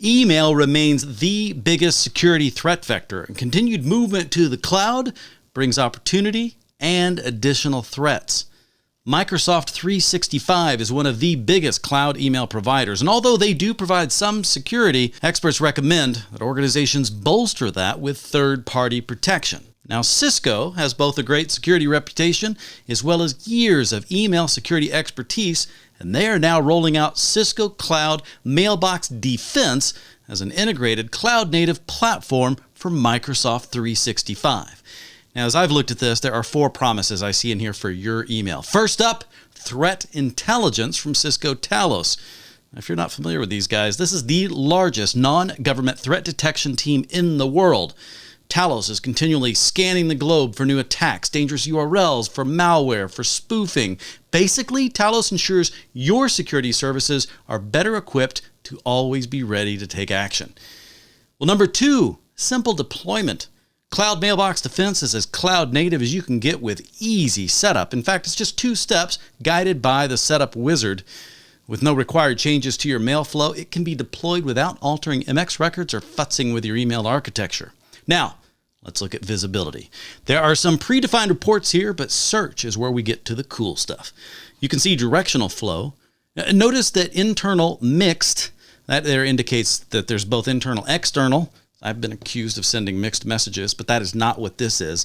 Email remains the biggest security threat vector, and continued movement to the cloud brings opportunity and additional threats. Microsoft 365 is one of the biggest cloud email providers, and although they do provide some security, experts recommend that organizations bolster that with third-party protection. Now, Cisco has both a great security reputation as well as years of email security expertise, and they are now rolling out Cisco Cloud Mailbox Defense as an integrated cloud-native platform for Microsoft 365. Now, as I've looked at this, there are 4 promises I see in here for your email. First up, threat intelligence from Cisco Talos. If you're not familiar with these guys, this is the largest non-government threat detection team in the world. Talos is continually scanning the globe for new attacks, dangerous URLs, for malware, for spoofing. Basically, Talos ensures your security services are better equipped to always be ready to take action. Well, number 2, simple deployment. Cloud Mailbox Defense is as cloud native as you can get with easy setup. In fact, it's just 2 steps guided by the setup wizard. With no required changes to your mail flow, it can be deployed without altering MX records or futzing with your email architecture. Now, let's look at visibility. There are some predefined reports here, but search is where we get to the cool stuff. You can see directional flow. Notice that internal mixed, that there indicates that there's both internal external. I've been accused of sending mixed messages, but that is not what this is.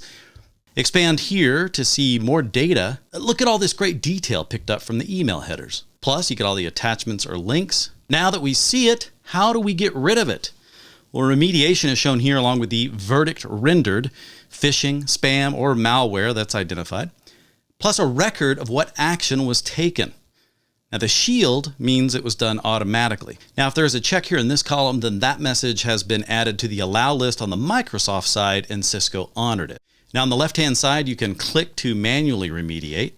Expand here to see more data. Look at all this great detail picked up from the email headers. Plus, you get all the attachments or links. Now that we see it, how do we get rid of it? Well, remediation is shown here along with the verdict rendered, phishing, spam, or malware that's identified, plus a record of what action was taken. Now, the shield means it was done automatically. Now, if there's a check here in this column, then that message has been added to the allow list on the Microsoft side, and Cisco honored it. Now, on the left-hand side, you can click to manually remediate.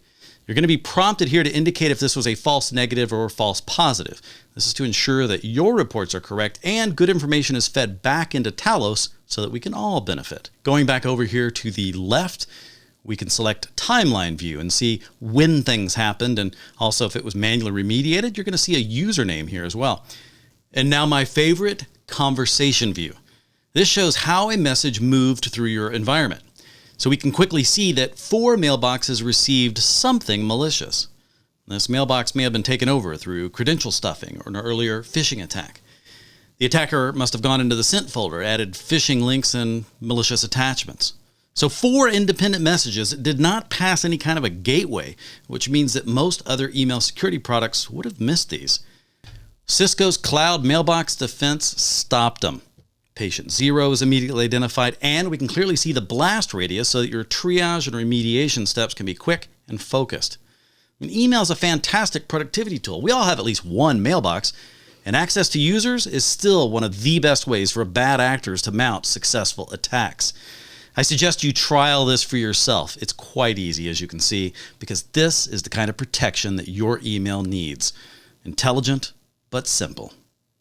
You're going to be prompted here to indicate if this was a false negative or false positive. This is to ensure that your reports are correct and good information is fed back into Talos so that we can all benefit. Going back over here to the left, we can select timeline view and see when things happened, and also if it was manually remediated, you're going to see a username here as well. And now my favorite, conversation view. This shows how a message moved through your environment. So we can quickly see that 4 mailboxes received something malicious. This mailbox may have been taken over through credential stuffing or an earlier phishing attack. The attacker must have gone into the sent folder, added phishing links and malicious attachments. So 4 independent messages did not pass any kind of a gateway, which means that most other email security products would have missed these. Cisco's Cloud Mailbox Defense stopped them. Patient 0 is immediately identified, and we can clearly see the blast radius so that your triage and remediation steps can be quick and focused. Email is a fantastic productivity tool. We all have at least one mailbox, and access to users is still one of the best ways for bad actors to mount successful attacks. I suggest you trial this for yourself. It's quite easy, as you can see, because this is the kind of protection that your email needs. Intelligent, but simple.